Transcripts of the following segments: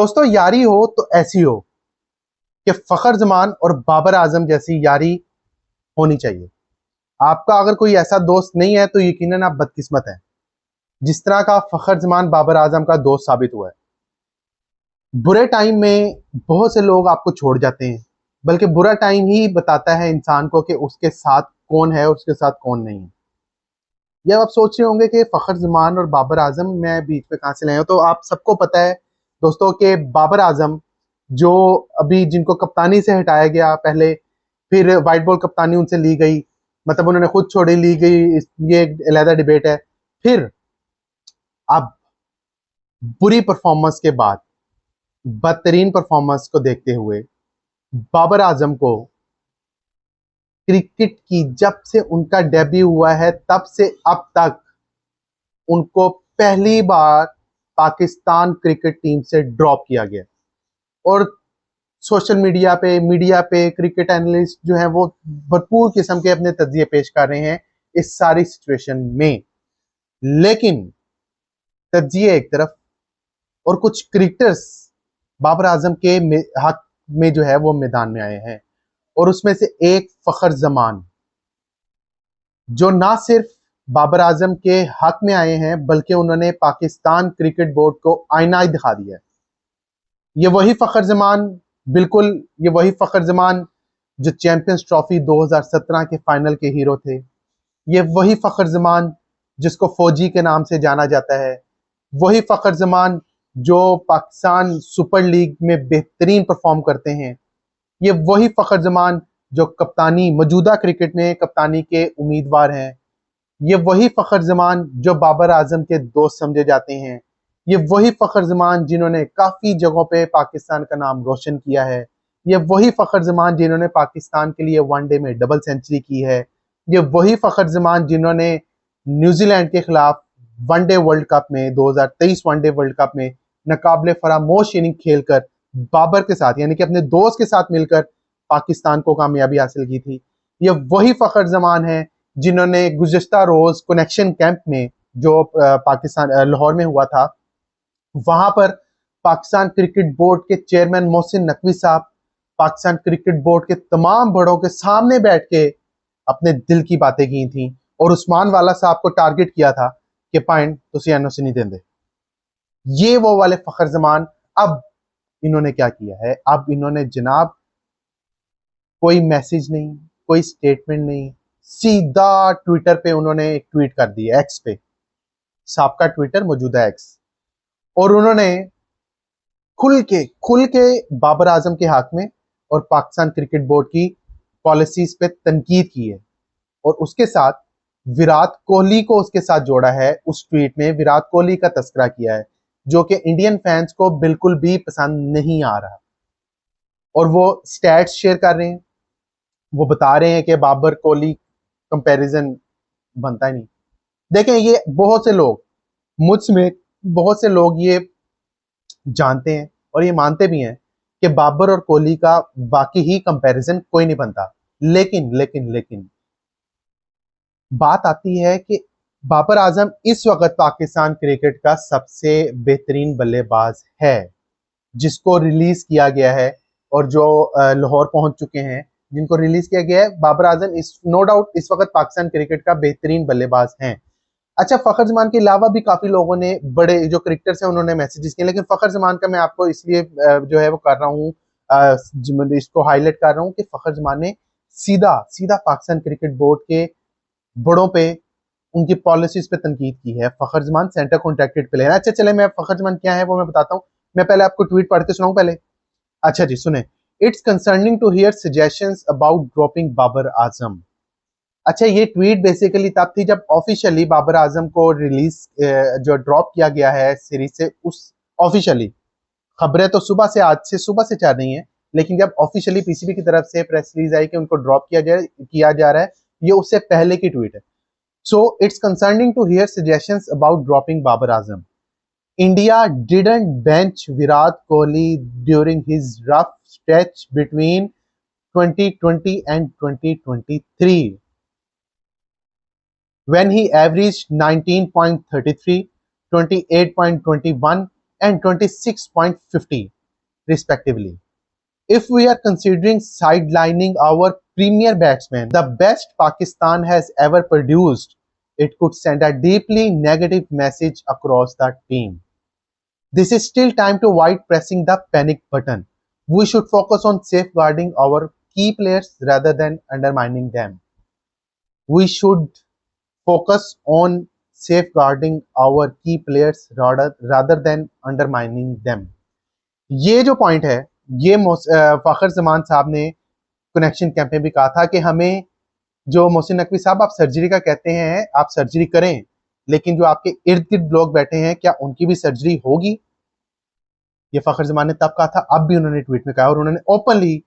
दोस्तों, यारी हो तो ऐसी हो कि फखर जमान और बाबर आजम जैसी यारी होनी चाहिए। आपका अगर कोई ऐसा दोस्त नहीं है तो यकीनन आप बदकिस्मत हैं, जिस तरह का फखर जमान बाबर आजम का दोस्त साबित हुआ है। बुरे टाइम में बहुत से लोग आपको छोड़ जाते हैं, बल्कि बुरा टाइम ही बताता है इंसान को कि उसके साथ कौन है और उसके साथ कौन नहीं है। ये आप सोच रहे होंगे कि फखर जमान और बाबर आजम मैं बीच में कहां से लाए हूं। तो आप सबको पता है दोस्तों कि बाबर आजम जो अभी जिनको कप्तानी से हटाया गया पहले, फिर वाइट बॉल कप्तानी उनसे ली गई, मतलब उन्होंने खुद छोड़ी, ली गई, ये एक अलग डिबेट है। फिर अब बुरी परफॉर्मेंस के बाद, बदतरीन परफॉर्मेंस को देखते हुए बाबर आजम को क्रिकेट की जब से उनका डेब्यू हुआ है तब से अब तक उनको पहली बार पाकिस्तान क्रिकेट टीम से ड्रॉप किया गया। और सोशल मीडिया पे क्रिकेट एनालिस्ट जो है वो भरपूर किस्म के अपने तज्जिए पेश कर रहे हैं इस सारी सिचुएशन में। लेकिन तज्जिए एक तरफ, और कुछ क्रिकेटर्स बाबर आजम के हक में जो है वो मैदान में आए हैं, और उसमें से एक फखर जमान, जो ना सिर्फ बाबर आजम के हक में आए हैं बल्कि उन्होंने पाकिस्तान क्रिकेट बोर्ड को आईना ही दिखा दिया है। ये वही फखर जमान, बिल्कुल ये वही फखर जमान जो चैंपियंस ट्रॉफी 2017 के फाइनल के हीरो थे। ये वही फखर जमान जिसको फौजी के नाम से जाना जाता है। वही फखर जमान जो पाकिस्तान सुपर लीग में बेहतरीन परफॉर्म करते हैं। ये वही फखर जमान जो कप्तानी, मौजूदा क्रिकेट में कप्तानी के उम्मीदवार हैं। ये वही फखर जमान जो बाबर आजम के दोस्त समझे जाते हैं। ये वही फखर जमान जिन्होंने काफी जगहों पे पाकिस्तान का नाम रोशन किया है। ये वही फखर जमान जिन्होंने पाकिस्तान के लिए वनडे में डबल सेंचुरी की है। ये वही फखर जमान जिन्होंने न्यूजीलैंड के खिलाफ वनडे वर्ल्ड कप में 2023 वनडे वर्ल्ड कप में नाकाबिले फरामोश इनिंग खेलकर बाबर के साथ, यानी कि अपने दोस्त के साथ मिलकर पाकिस्तान को कामयाबी हासिल की थी। ये वही फखर जमान है जिन्होंने गुज़श्ता रोज कनेक्शन कैंप में जो पाकिस्तान लाहौर में हुआ था, वहां पर पाकिस्तान क्रिकेट बोर्ड के चेयरमैन मोहसिन नकवी साहब, पाकिस्तान क्रिकेट बोर्ड के तमाम बड़ों के सामने बैठ के अपने दिल की बातें की थी, और उस्मान वाला साहब को टारगेट किया था कि पॉइंट तुसी एनओसी नहीं देंगे। ये वो वाले फखर जमान। अब इन्होंने क्या किया है? अब इन्होंने जनाब कोई मैसेज नहीं, कोई स्टेटमेंट नहीं, सीधा ट्विटर पे उन्होंने एक ट्वीट कर दिया, एक्स पे, साबका ट्विटर मौजूदा एक्स, और उन्होंने खुल के बाबर आजम के हक में और पाकिस्तान क्रिकेट बोर्ड की पॉलिसीज पे तनकीद की है। और उसके साथ विराट कोहली को उसके साथ जोड़ा है। उस ट्वीट में विराट कोहली का तस्करा किया है, जो कि इंडियन फैंस को बिल्कुल भी पसंद नहीं आ रहा। और वो स्टैट्स शेयर कर रहे हैं, वो बता रहे हैं कि बाबर कोहली कंपैरिजन बनता ही नहीं। देखें, ये बहुत से लोग, मुझ में बहुत से लोग ये जानते हैं और ये मानते भी हैं कि बाबर और कोहली का बाकी ही कंपैरिजन कोई नहीं बनता। लेकिन बात आती है कि बाबर आजम इस वक्त पाकिस्तान क्रिकेट का सबसे बेहतरीन बल्लेबाज है, जिसको रिलीज किया गया है और जो लाहौर पहुंच चुके हैं, जिनको रिलीज किया गया है। बाबर आजम इस नो डाउट इस वक्त पाकिस्तान क्रिकेट का बेहतरीन बल्लेबाज हैं। अच्छा, फखर जमान के अलावा भी काफी लोगों ने, बड़े जो क्रिकेटर्स हैं, उन्होंने मैसेजेस किए, लेकिन फखर जमान का मैं आपको इसलिए जो है वो कर रहा हूँ, इसको हाईलाइट कर रहा हूँ कि फखर जमान ने सीधा सीधा पाकिस्तान क्रिकेट बोर्ड के बड़ों पे, उनकी पॉलिसीज पे तनकीद की है। फखर जमान सेंटर कॉन्ट्रैक्टेड प्लेयर। अच्छा चले, मैं फखर जमान क्या है वो मैं बताता हूँ। मैं पहले आपको ट्वीट पढ़ के सुनाऊं पहले। अच्छा जी, सुने। It's concerning to hear suggestions about dropping Babar Azam. अच्छा, ये ट्वीट बेसिकली तब थी जब ऑफिशियली बाबर आजम को रिलीज, जो ड्रॉप किया गया है सीरीज से, उस ऑफिशियली खबरें तो सुबह से, आज से सुबह से चल रही हैं, लेकिन जब ऑफिशियली पीसीबी की तरफ से प्रेस रिलीज आई कि उनको ड्रॉप किया जा रहा है, ये उससे पहले की ट्वीट है। So it's concerning to hear suggestions about dropping Babar Azam. India didn't bench Virat Kohli during his rough stretch between 2020 and 2023 when he averaged 19.33, 28.21 and 26.50 respectively. If we are considering sidelining our premier batsman, the best Pakistan has ever produced, it could send a deeply negative message across the team. This is still time to avoid pressing the panic button. We should focus on safeguarding our key players rather than undermining them. We should focus on safeguarding our key players rather than undermining them. ये जो point है, ये फखर जमान साहब ने connection camp में भी कहा था कि हमें, जो मोहसिन नकवी साहब आप सर्जरी का कहते हैं, आप सर्जरी करें, लेकिन जो आपके इर्द गिर्द लोग बैठे हैं, क्या उनकी भी सर्जरी होगी? ये फखर जमान ने तब कहा था, अब भी उन्होंने ट्वीट में कहा, और उन्होंने ओपनली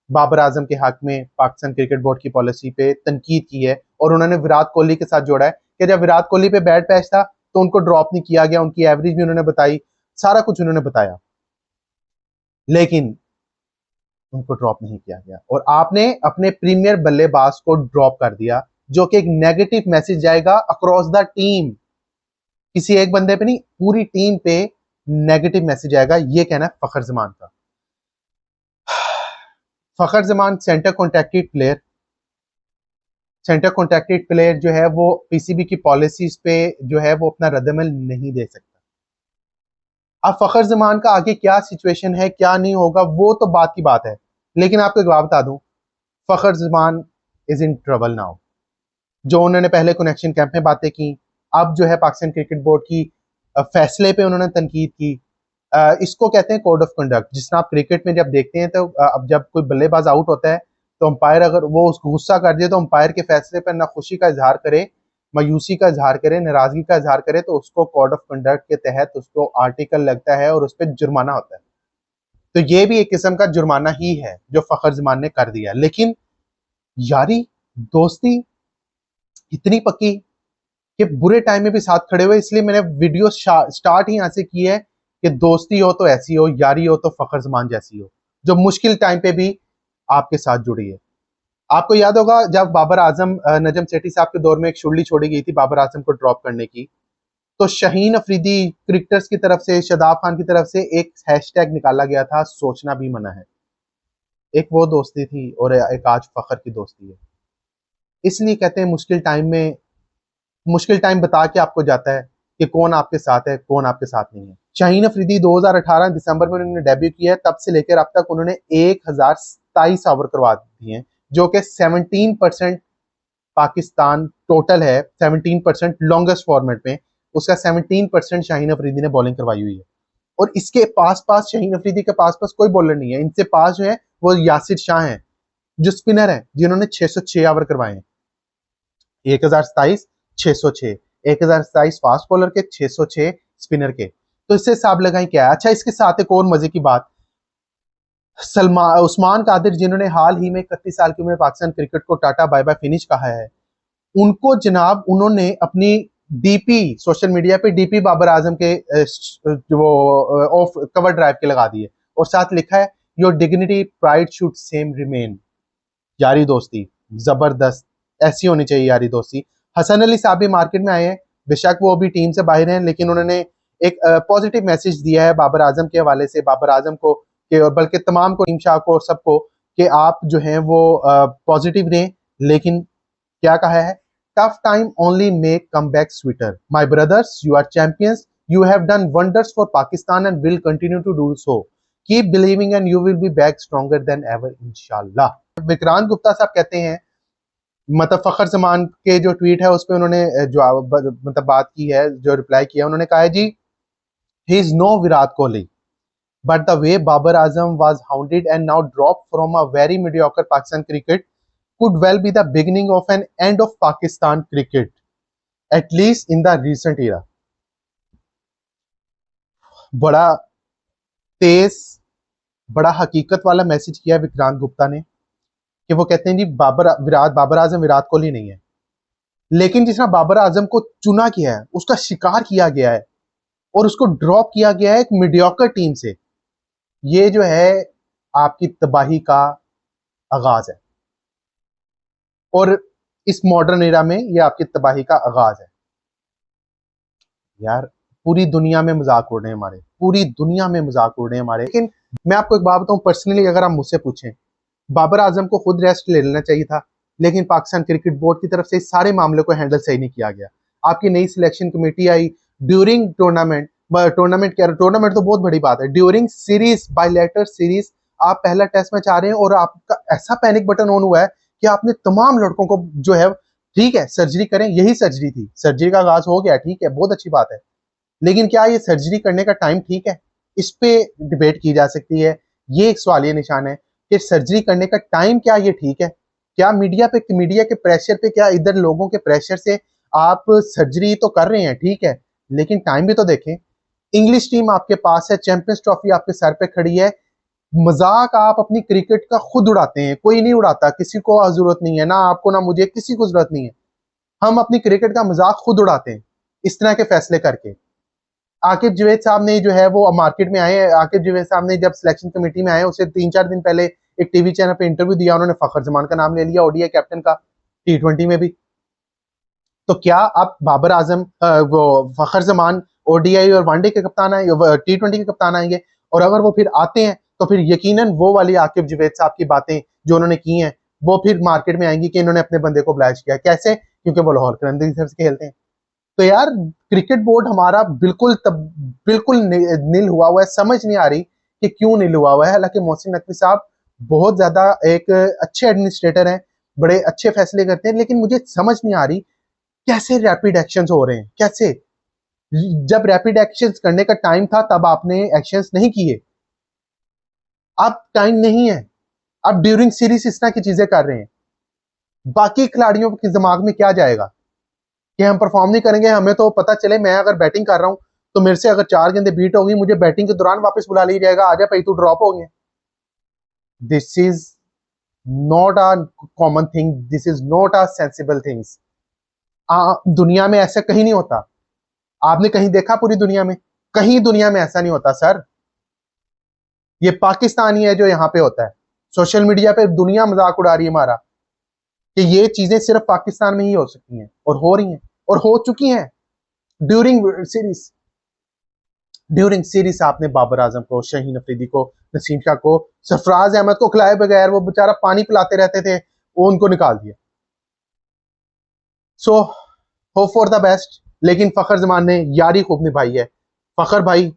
बाबर आजम के हक में पाकिस्तान क्रिकेट बोर्ड की पॉलिसी पे तनकीद की है, और उन्होंने विराट कोहली के साथ जोड़ा है कि जब विराट कोहली पे बैड पैच था तो उनको ड्रॉप नहीं किया गया, उनकी एवरेज भी उन्होंने बताई, सारा कुछ उन्होंने बताया, लेकिन उनको ड्रॉप नहीं किया गया। और आपने अपने प्रीमियर बल्लेबाज को ड्रॉप कर दिया, जो कि एक नेगेटिव मैसेज जाएगा अक्रॉस द टीम, किसी एक बंदे पे नहीं, पूरी टीम पे नेगेटिव मैसेज आएगा। ये कहना है फखर जमान का। फखर जमान सेंटर कॉन्ट्रैक्टेड प्लेयर जो है वो पीसीबी की पॉलिसीज पे जो है वो अपना रद्दमल नहीं दे सकता। अब फखर जमान का आगे क्या सिचुएशन है, क्या नहीं होगा, वो तो बात की बात है, लेकिन आपको एक बात बता दूं, Fakhar Zaman is in trouble now. जो उन्होंने पहले कनेक्शन कैंप में बातें की, अब जो है पाकिस्तान क्रिकेट बोर्ड की फैसले पे उन्होंने तनकीद की। इसको कहते हैं कोड ऑफ कंडक्ट। जिस तरह आप क्रिकेट में जब देखते हैं तो अब जब कोई बल्लेबाज आउट होता है तो अंपायर अगर वो उसको गुस्सा कर दिए तो अंपायर के फैसले पर ना खुशी का इजहार करे, मायूसी का इजहार करे, नाराजगी का इजहार करे, तो उसको कोड ऑफ कंडक्ट के तहत उसको आर्टिकल लगता है और उस पर जुर्माना होता है। तो ये भी एक किस्म का जुर्माना ही है जो फखर जमान ने कर दिया। लेकिन यारी दोस्ती इतनी पक्की कि बुरे टाइम में भी साथ खड़े हुए, इसलिए मैंने वीडियो स्टार्ट ही यहां से की है कि दोस्ती हो तो ऐसी हो, यारी हो तो फखर जमान जैसी हो, जो मुश्किल टाइम पे भी आपके साथ जुड़ी है। आपको याद होगा जब बाबर आजम, नजम सेठी साहब के दौर में एक शुड़ली छोड़ी गई थी बाबर आजम को ड्रॉप करने की, तो शाहीन अफरीदी क्रिकेटर्स की तरफ से, शादाब खान की तरफ से एक हैशटैग निकाला गया था, सोचना भी मना है। एक वो दोस्ती थी और एक आज फखर की दोस्ती है। इसलिए कहते हैं मुश्किल टाइम बता के आपको जाता है कि कौन आपके साथ है, कौन आपके साथ नहीं है। शाहीन अफरीदी 2018 दिसंबर में उन्होंने डेब्यू किया है, तब से लेकर अब तक उन्होंने 1027 ओवर करवा दिए हैं, जो कि 17% पाकिस्तान टोटल है, 17% लॉन्गेस्ट फॉर्मेट में उसका 17% शाहीन अफरीदी ने बॉलिंग करवाई हुई है। और इसके पास शाहीन अफरीदी के पास कोई बॉलर नहीं है। इनसे पास जो है वो यासिर शाह हैं, जो स्पिनर हैं, जिन्होंने 606 ओवर करवाए हैं। 1027, 606, 1027 फास्ट बॉलर के, 606 स्पिनर के। तो इससे हिसाब लगाएं क्या है। अच्छा, इसके साथ एक और मजे की बात, उस्मान कादिर जिन्होंने हाल ही में 31 साल की उम्र में पाकिस्तान क्रिकेट को टाटा बाय बाय फिनिश कहा है, उनको जनाब उन्होंने अपनी डीपी सोशल मीडिया पे डीपी बाबर आजम के वो ऑफ कवर ड्राइव के लगा दिए और साथ लिखा है your dignity pride should same remain. यारी दोस्ती जबरदस्त, ऐसी होनी चाहिए यारी दोस्ती। हसन अली साहब भी मार्केट में आए हैं, बेशक वो अभी टीम से बाहर हैं, लेकिन उन्होंने एक पॉजिटिव मैसेज दिया है बाबर आजम के हवाले से, बाबर आजम को और बल्कि तमाम को, टीम शाह को और सबको, कि आप जो हैं वो पॉजिटिव रहें। लेकिन क्या कहा है, tough time only make come back sweeter, my brothers you are champions, you have done wonders for Pakistan and will continue to do so, keep believing and you will be back stronger than ever इंशाल्लाह। विक्रांत गुप्ता साहब कहते हैं, मतलब फखर जमान के जो tweet है उस पर उन्होंने जो मतलब बात की है, जो रिप्लाई किया, उन्होंने कहा है जी, he is no Virat Kohli but the way Babar Azam was hounded and now dropped from a very mediocre Pakistan cricket could well be the beginning of an end of Pakistan cricket, at least in the recent era. बड़ा तेज, बड़ा हकीकत वाला message किया विक्रांत गुप्ता ने, कि वो कहते हैं जी बाबर आजम विराट कोहली नहीं है, लेकिन जिस तरह बाबर आजम को चुना किया है, उसका शिकार किया गया है और उसको ड्रॉप किया गया है एक मीडियोकर टीम से, ये जो है आपकी तबाही का आगाज है। और इस मॉडर्न एरा में ये आपकी तबाही का आगाज है। यार पूरी दुनिया में मजाक उड़ रहे हैं हमारे, पूरी दुनिया में मजाक उड़ रहे हैं हमारे। लेकिन मैं आपको एक बात बताऊं, पर्सनली अगर आप मुझसे पूछें, बाबर आजम को खुद रेस्ट ले लेना चाहिए था, लेकिन पाकिस्तान क्रिकेट बोर्ड की तरफ से इस सारे मामले को हैंडल सही नहीं किया गया। आपकी नई सिलेक्शन कमेटी आई ड्यूरिंग टूर्नामेंट, टूर्नामेंट तो बहुत बड़ी बात है, ड्यूरिंग सीरीज, बायलैटर सीरीज आप पहला टेस्ट मैच आ रहे हैं और आपका ऐसा पैनिक बटन ऑन हुआ है कि आपने तमाम लड़कों को जो है, ठीक है सर्जरी करें, यही सर्जरी थी, सर्जरी का आगाज हो गया, ठीक है बहुत अच्छी बात है, लेकिन क्या ये सर्जरी करने का टाइम ठीक है? इस पे डिबेट की जा सकती है। ये एक सवालिया निशान है कि सर्जरी करने का टाइम क्या ये ठीक है? क्या मीडिया के प्रेशर पे, क्या इधर लोगों के प्रेशर से आप सर्जरी तो कर रहे हैं, ठीक है, लेकिन टाइम भी तो देखें। इंग्लिश टीम आपके पास है, चैंपियंस ट्रॉफी आपके सर पे खड़ी है, मजाक आप अपनी क्रिकेट का खुद उड़ाते हैं, कोई नहीं उड़ाता, किसी को जरूरत नहीं है, ना आपको ना मुझे, किसी को जरूरत नहीं है। हम अपनी क्रिकेट का मजाक खुद उड़ाते हैं इस तरह के फैसले करके। आकिब जावेद साहब ने जो है वो मार्केट में आए, आकिब जावेद साहब ने जब सिलेक्शन कमेटी में आए उससे 3-4 दिन पहले एक टीवी चैनल पे इंटरव्यू दिया, उन्होंने फखर जमान का नाम ले लिया ओडीआई कैप्टन का, T20 में भी। तो क्या अब बाबर आजम वो फखर जमान ओडीआई और वनडे के कप्तान आएंगे, T20 के कप्तान आएंगे, और अगर वो फिर आते हैं तो फिर यकीनन वो वाली आकिब जावेद साहब की बातें जो उन्होंने की हैं वो फिर मार्केट में आएंगी कि इन्होंने अपने बंदे को ब्लैश किया। कैसे? क्योंकि वो लाहौर कलंदर की तरफ से खेलते हैं। तो यार क्रिकेट बोर्ड हमारा बिल्कुल नील हुआ है, समझ नहीं आ रही कि क्यों नील हुआ है। हालांकि मोहसिन नकवी साहब बहुत ज्यादा एक अच्छे एडमिनिस्ट्रेटर हैं, बड़े अच्छे फैसले करते हैं, लेकिन मुझे समझ नहीं आ रही कैसे रैपिड एक्शंस हो रहे हैं, कैसे? जब रैपिड एक्शंस करने का टाइम था तब आपने एक्शंस नहीं किए, अब टाइम नहीं है, अब ड्यूरिंग सीरीज इस तरह की चीजें कर रहे हैं। बाकी खिलाड़ियों के दिमाग में क्या जाएगा कि हम परफॉर्म नहीं करेंगे? हमें तो पता चले मैं अगर बैटिंग कर रहा हूं तो मेरे से अगर 4 गेंदें बीट होगी, मुझे बैटिंग के दौरान वापस बुला लिया जाएगा, आजा भाई तू ड्रॉप हो गया। This is not a common thing, this is not a sensible things. दुनिया में ऐसा कहीं नहीं होता। आपने कहीं देखा पूरी दुनिया में? कहीं दुनिया में ऐसा नहीं होता सर। ये पाकिस्तानी है जो यहाँ पे होता है। सोशल मीडिया पे दुनिया मजाक उड़ा रही है हमारा कि ये चीजें सिर्फ पाकिस्तान में ही हो सकती हैं, और हो रही हैं और हो चुकी हैं। ड्यूरिंग सीरीज, आपने बाबर आजम को, शहीन अफरीदी को, नसीम शाह को, सरफराज अहमद को खिलाए बगैर वो बेचारा पानी पिलाते रहते थे, वो उनको निकाल दिया। So hope for the best. लेकिन फखर जमान ने यारी खूब निभाई है। फखर भाई,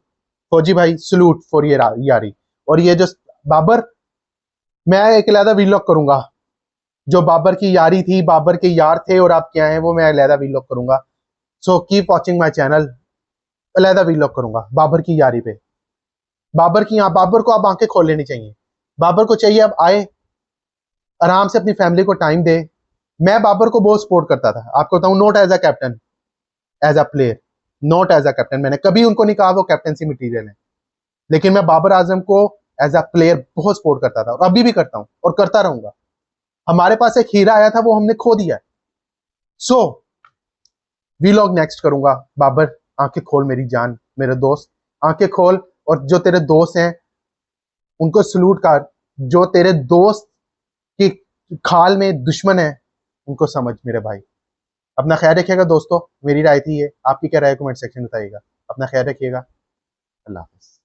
फौजी भाई, सलूट फॉर ये यारी। और ये जो बाबर, मैं एक अलहदा वीलॉग करूंगा, जो बाबर की यारी थी, बाबर के यार थे और आप क्या हैं, वो मैं अलहदा वीलॉग करूंगा। So keep watching my channel, अलहदा वीलॉग करूंगा बाबर की यारी पे। बाबर को अब आंखें खोल लेनी चाहिए। बाबर को चाहिए अब आए, आराम से अपनी फैमिली को टाइम दे। मैं बाबर को बहुत सपोर्ट करता था, आपको बताऊं, not as a captain, as a player, not as a captain. मैंने कभी उनको नहीं कहा वो कैप्टनसी मटीरियल है, लेकिन मैं बाबर आजम को एज अ प्लेयर बहुत सपोर्ट करता था, और अभी भी करता हूं और करता रहूंगा। हमारे पास एक हीरा आया था, वो हमने खो दिया। सो वीलॉग नेक्स्ट करूंगा। बाबर आंखें खोल मेरी जान, मेरे दोस्त, आंखें खोल, और जो तेरे दोस्त हैं उनको सलूट कर, जो तेरे दोस्त की खाल में दुश्मन है उनको समझ मेरे भाई। अपना ख्याल रखिएगा दोस्तों, मेरी राय थी ये, आपकी क्या राय है कमेंट सेक्शन में बताइएगा। अपना ख्याल रखिएगा, अल्लाह हाफिज।